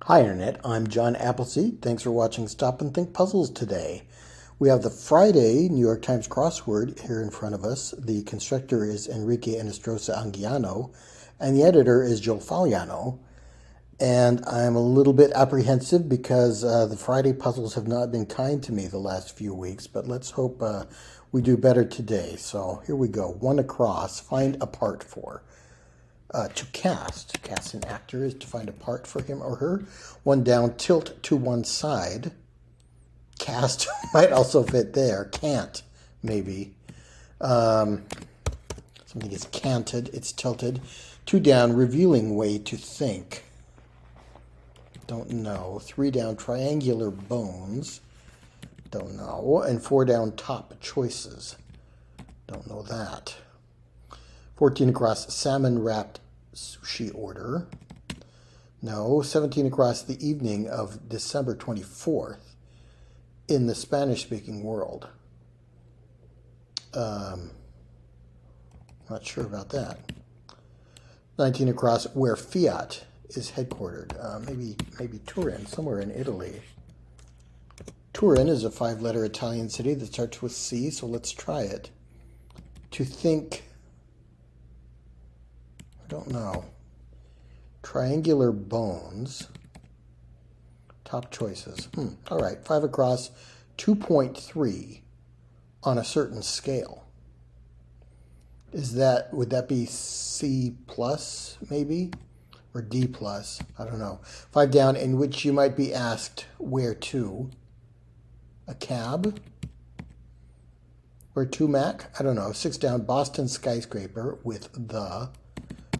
Hi Internet, I'm John Appleseed. Thanks for watching Stop and Think Puzzles today. We have the Friday New York Times crossword here in front of us. The constructor is Enrique Henestroza Anguiano, and the editor is Joel Fagliano. And I'm a little bit apprehensive because the Friday puzzles have not been kind to me the last few weeks, but let's hope we do better today. So here we go. One across, find a part for. To cast an actor is to find a part for him or her. One down, tilt to one side. Cast might also fit there. Can't, maybe. Something is canted, it's tilted. Two down, revealing way to think. Don't know. Three down, triangular bones. Don't know. And four down, top choices. Don't know that. 14 across, salmon wrapped sushi order. No. 17 across, the evening of December 24th in the Spanish-speaking world. Not sure about that. 19 across, where Fiat is headquartered. Maybe Turin, somewhere in Italy. Turin is a 5-letter Italian city that starts with C, so let's try it. To think... don't know. Triangular bones. Top choices. All right. 5 across. 2.3 on a certain scale. Would that be C plus maybe? Or D plus? I don't know. 5 down, in which you might be asked where to. A cab? Where to, Mac? I don't know. 6 down, Boston skyscraper with the...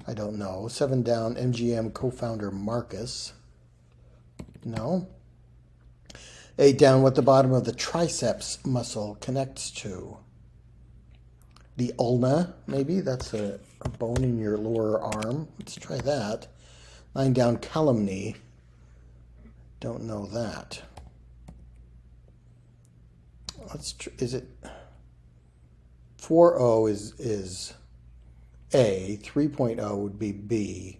I don't know. 7 down, MGM co-founder Marcus. No. 8 down, what the bottom of the triceps muscle connects to. The ulna, maybe? That's a bone in your lower arm. Let's try that. 9 down, calumny. Don't know that. Is it... 4-0 is A, 3.0 would be B.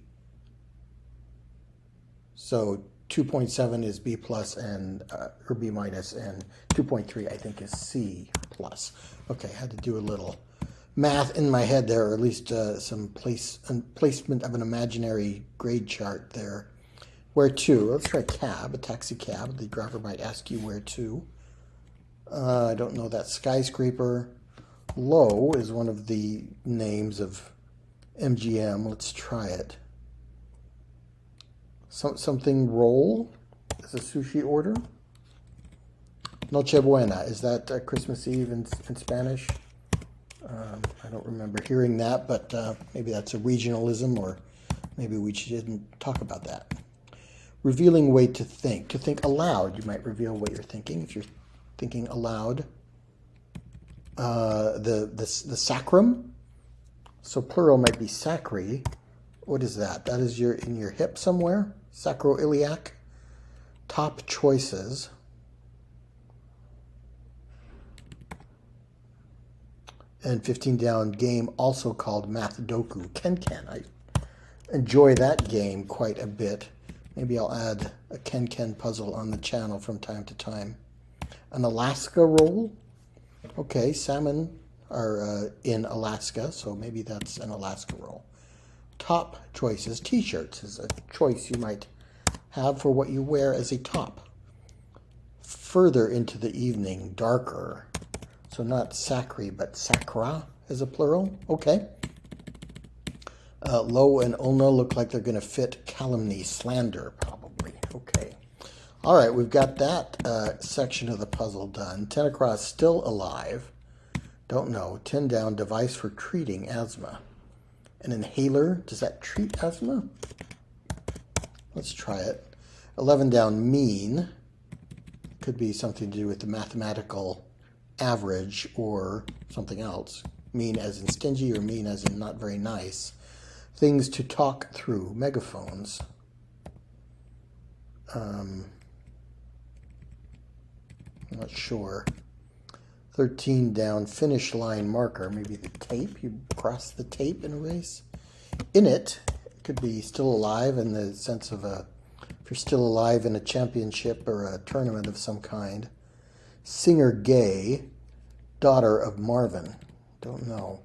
So 2.7 is B plus and or B minus, and 2.3 I think is C plus. Okay, had to do a little math in my head there, or at least some placement of an imaginary grade chart there. Where to? Let's try cab, a taxi cab. The driver might ask you where to. I don't know that. Skyscraper. Low is one of the names of MGM. Let's try it. Something roll is a sushi order. Noche Buena, is that Christmas Eve in Spanish? I don't remember hearing that, but maybe that's a regionalism, or maybe we shouldn't talk about that. Revealing way to think. To think aloud, you might reveal what you're thinking if you're thinking aloud. The sacrum. So plural might be sacri. What is that? That is in your hip somewhere? Sacroiliac. Top choices. And 15 down, game also called Math Doku. Ken-Ken. I enjoy that game quite a bit. Maybe I'll add a Ken-Ken puzzle on the channel from time to time. An Alaska roll. Okay, salmon are in Alaska, so maybe that's an Alaska roll. Top choices. T-shirts is a choice you might have for what you wear as a top. Further into the evening, darker. So not sacri, but sacra is a plural. Okay. Low and ulna look like they're going to fit calumny, slander, probably. Okay. All right, we've got that section of the puzzle done. 10 across, still alive. Don't know. 10 down, device for treating asthma. An inhaler, does that treat asthma? Let's try it. 11 down, mean. Could be something to do with the mathematical average or something else. Mean as in stingy or mean as in not very nice. Things to talk through, megaphones. I'm not sure. 13 down, finish line marker. Maybe the tape. You cross the tape in a race. In it could be still alive in the sense of a if you're still alive in a championship or a tournament of some kind. Singer gay, daughter of Marvin. Don't know.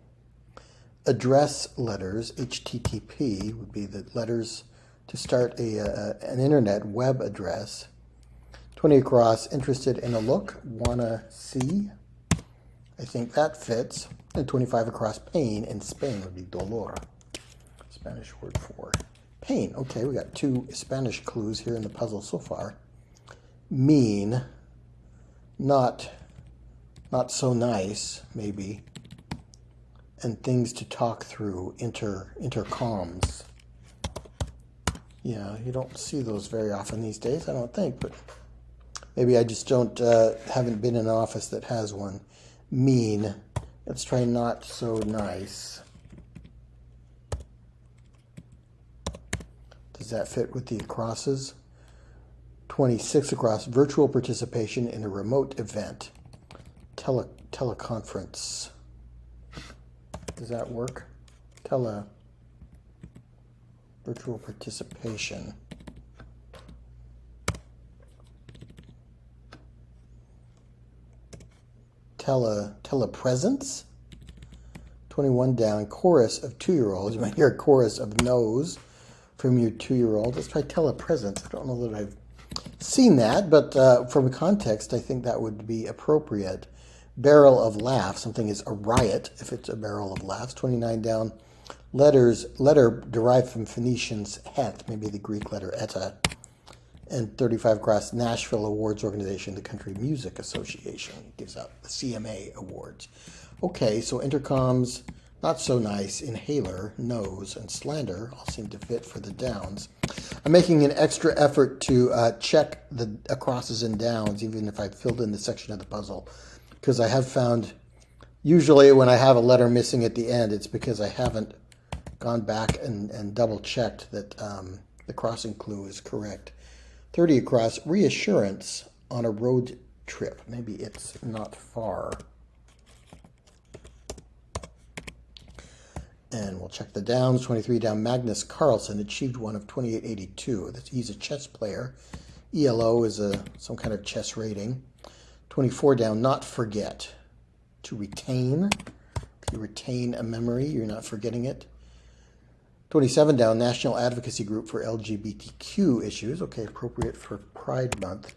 Address letters, HTTP, would be the letters to start an internet web address. 20 across, interested in a look, wanna see. I think that fits. And 25 across, pain in Spain would be dolor. Spanish word for pain. Okay, we got 2 Spanish clues here in the puzzle so far. Mean, not so nice, maybe. And things to talk through, intercoms. Yeah, you don't see those very often these days, I don't think, but maybe I just haven't been in an office that has one. Mean. Let's try not so nice. Does that fit with the acrosses? 26 across, virtual participation in a remote event. Teleconference. Does that work? Virtual participation. Telepresence. 21 down, chorus of 2-year-olds. You might hear a chorus of no's from your 2-year-old. Let's try telepresence. I don't know that I've seen that, but from context, I think that would be appropriate. Barrel of laughs. Something is a riot if it's a barrel of laughs. 29 down. Letter derived from Phoenician's heth, maybe the Greek letter eta. And 35 across, Nashville Awards Organization, the Country Music Association. Gives out the CMA Awards. Okay, so intercoms, not so nice, inhaler, nose, and slander all seem to fit for the downs. I'm making an extra effort to check the acrosses and downs, even if I filled in the section of the puzzle, because I have found, usually when I have a letter missing at the end, it's because I haven't gone back and double-checked that the crossing clue is correct. 30 across, reassurance on a road trip. Maybe it's not far. And we'll check the downs. 23 down, Magnus Carlsen achieved one of 2882. He's a chess player. ELO is some kind of chess rating. 24 down, not forget. To retain. If you retain a memory, you're not forgetting it. 27 down, National Advocacy Group for LGBTQ issues. Okay, appropriate for Pride Month.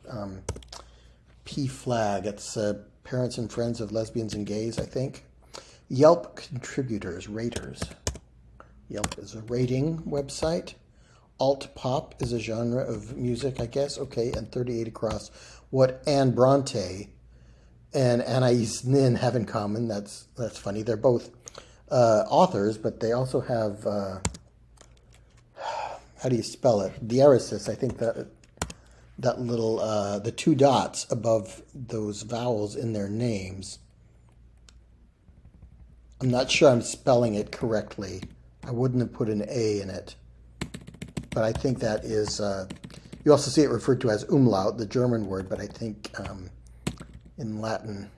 PFLAG, it's Parents and Friends of Lesbians and Gays, I think. Yelp contributors, raters. Yelp is a rating website. Alt pop is a genre of music, I guess. Okay, and 38 across. What Anne Bronte and Anais Nin have in common. That's funny. They're both authors, but they also have, how do you spell it? Diaresis. I think that little, the 2 dots above those vowels in their names. I'm not sure I'm spelling it correctly. I wouldn't have put an A in it. But I think that is, you also see it referred to as umlaut, the German word, but I think in Latin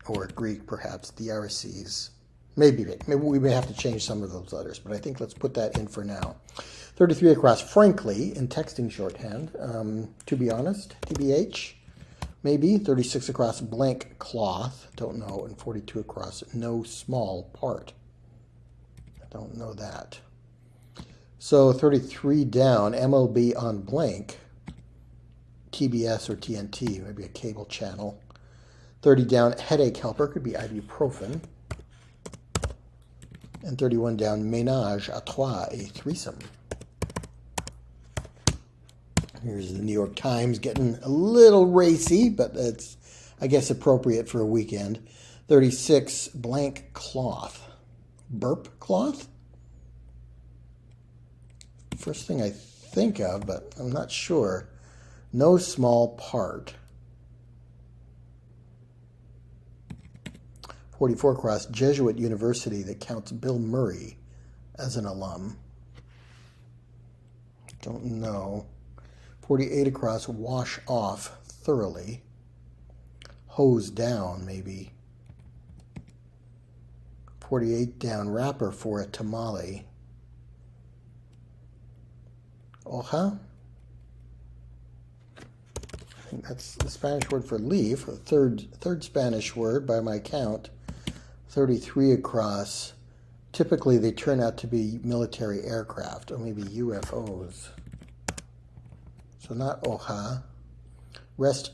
or Greek perhaps, diareses. Maybe we may have to change some of those letters, but I think let's put that in for now. 33 across, frankly, in texting shorthand. To be honest, TBH. Maybe. 36 across, blank cloth. Don't know. And 42 across, no small part. I don't know that. So 33 down, MLB on blank. TBS or TNT, maybe a cable channel. 30 down, headache helper, could be ibuprofen. And 31 down, ménage à trois, a threesome. Here's the New York Times getting a little racy, but it's, I guess, appropriate for a weekend. 36, blank cloth. Burp cloth? First thing I think of, but I'm not sure. No small part. 44 across, Jesuit university that counts Bill Murray as an alum. Don't know. 48 across, wash off thoroughly. Hose down, maybe. 48 down, wrapper for a tamale. Hoja. I think that's the Spanish word for leaf. A third Spanish word by my count. 33 across. Typically, they turn out to be military aircraft or maybe UFOs. So not hoja. Rest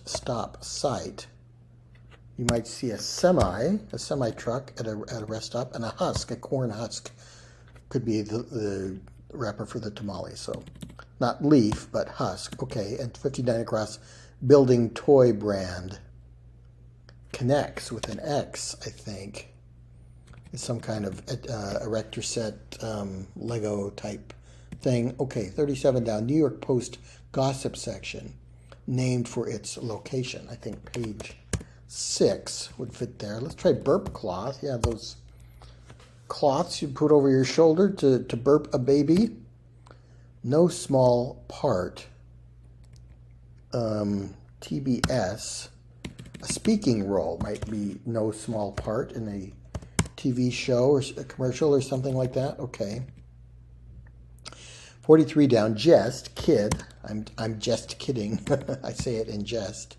stop site. You might see a semi truck at a rest stop, and a husk, a corn husk, could be the wrapper for the tamale. So not leaf, but husk. Okay, and 59 across, building toy brand. Connects with an X, I think. It's some kind of erector set Lego type thing. Okay, 37 down. New York Post gossip section, named for its location. I think page 6 would fit there. Let's try burp cloth. Yeah, those cloths you put over your shoulder to burp a baby. No small part. TBS. A speaking role might be no small part in a TV show or a commercial or something like that. Okay. 43 down. Jest, kid. I'm just kidding. I say it in jest.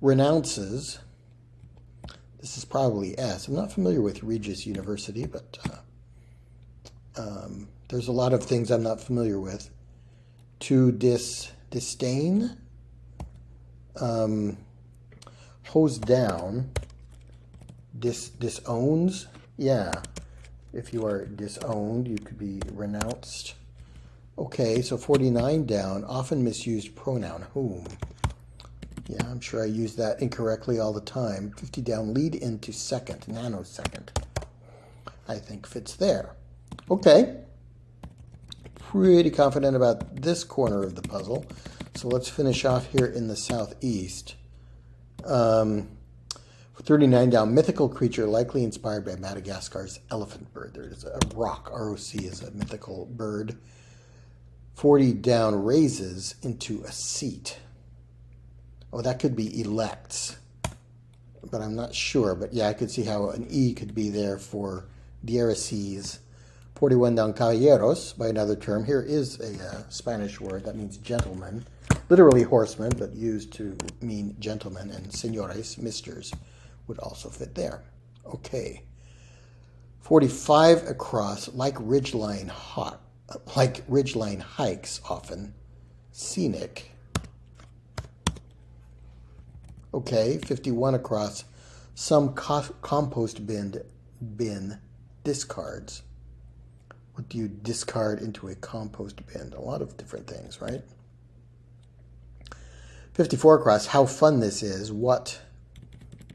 Renounces. This is probably S. I'm not familiar with Regis University, but there's a lot of things I'm not familiar with. To disdain. Hose down. Disowns. Yeah. If you are disowned, you could be renounced. Okay, so 49 down. Often misused pronoun. Whom. Yeah, I'm sure I use that incorrectly all the time. 50 down. Lead into second. Nanosecond. I think fits there. Okay. Pretty confident about this corner of the puzzle. So let's finish off here in the southeast. 39 down, mythical creature likely inspired by Madagascar's elephant bird. There is a roc. ROC is a mythical bird. 40 down, raises into a seat. Oh, that could be elects, but I'm not sure. But yeah, I could see how an E could be there for diéresis. 41 down, caballeros, by another term. Here is a Spanish word that means gentleman. Literally horsemen, but used to mean gentlemen. And señores, misters, would also fit there. Okay. 45 across, like ridgeline hikes often. Scenic. Okay, 51 across, some compost bin discards. What do you discard into a compost bin? A lot of different things, right? 54 across, how fun this is. What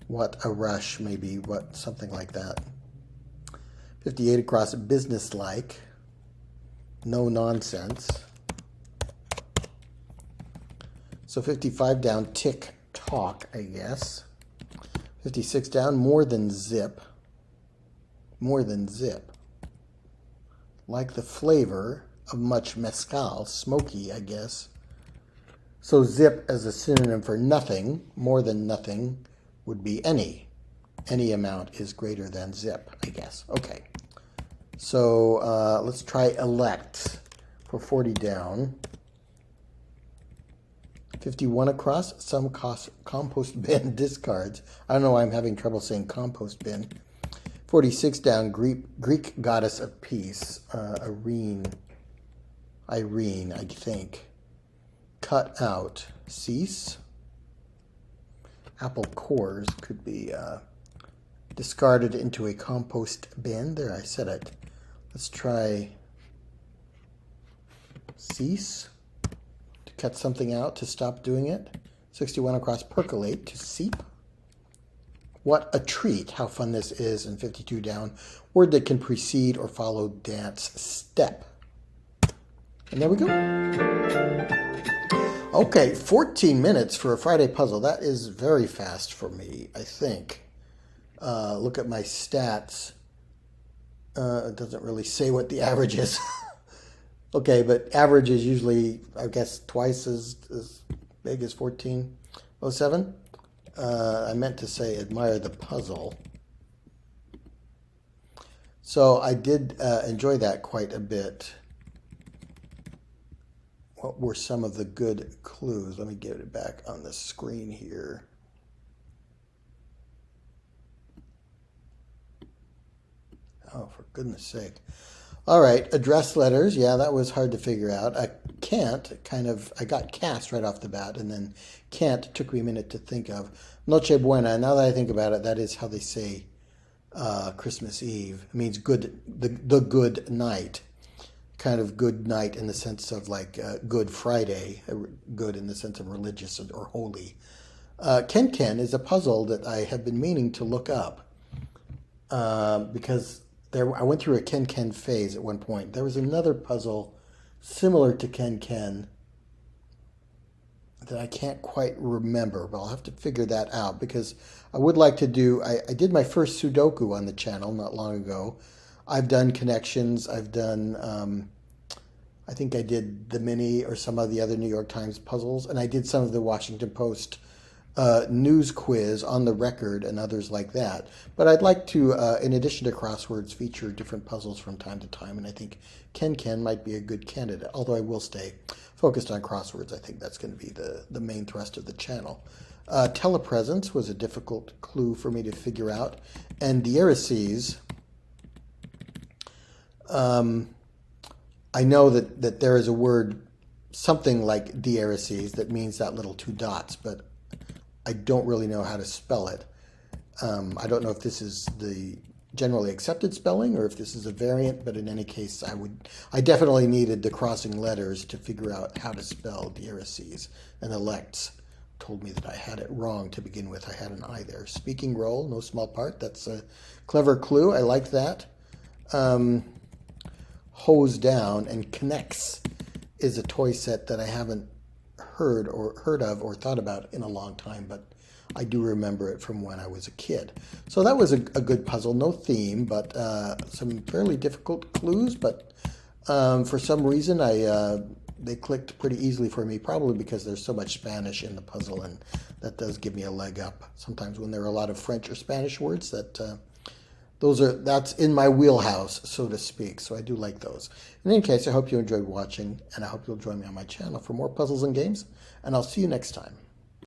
a rush, maybe, what something like that. 58 across, businesslike. No nonsense. So 55 down, tick talk, I guess. 56 down, more than zip. More than zip. Like the flavor of much mezcal, smoky, I guess. So zip as a synonym for nothing, more than nothing, would be any. Any amount is greater than zip, I guess. Okay. So let's try elect for 40 down. 51 across, some compost bin discards. I don't know why I'm having trouble saying compost bin. 46 down, Greek goddess of peace, Irene, I think. Cut out, cease. Apple cores could be discarded into a compost bin. There, I said it. Let's try cease. To cut something out, to stop doing it. 61 across, percolate, to seep. What a treat, how fun this is. And 52 down, word that can precede or follow dance step. And there we go. Okay, 14 minutes for a Friday puzzle. That is very fast for me, I think. Look at my stats. It doesn't really say what the average is. Okay, but average is usually, I guess, twice as big as 1407. I meant to say admire the puzzle. So I did enjoy that quite a bit. what were some of the good clues? Let me get it back on the screen here. Oh, for goodness sake. All right, address letters. Yeah, that was hard to figure out. I got cast right off the bat, and then can't took me a minute to think of. Noche Buena, now that I think about it, that is how they say Christmas Eve. It means good, the good night. Kind of good night in the sense of like Good Friday, good in the sense of religious or holy. Ken Ken is a puzzle that I have been meaning to look up because I went through a Ken Ken phase at one point. There was another puzzle similar to Ken Ken that I can't quite remember, but I'll have to figure that out because I would like to do, I did my first Sudoku on the channel not long ago. I've done connections, I've done, I think I did the mini or some of the other New York Times puzzles, and I did some of the Washington Post news quiz on the record and others like that. But I'd like to, in addition to crosswords, feature different puzzles from time to time, and I think Ken Ken might be a good candidate, although I will stay focused on crosswords. I think that's going to be the main thrust of the channel. Telepresence was a difficult clue for me to figure out, and diareses, I know that there is a word, something like diareses, that means that little two dots, but I don't really know how to spell it. I don't know if this is the generally accepted spelling or if this is a variant, but in any case, I definitely needed the crossing letters to figure out how to spell diareses, and elects told me that I had it wrong to begin with. I had an I there. Speaking role, no small part. That's a clever clue. I like that. Hose down, and connects is a toy set that I haven't heard of or thought about in a long time, but I do remember it from when I was a kid. So that was a good puzzle. No theme, but some fairly difficult clues, but for some reason they clicked pretty easily for me, probably because there's so much Spanish in the puzzle, and that does give me a leg up. Sometimes when there are a lot of French or Spanish words, that's in my wheelhouse, so to speak, so I do like those. In any case, I hope you enjoyed watching, and I hope you'll join me on my channel for more puzzles and games, and I'll see you next time.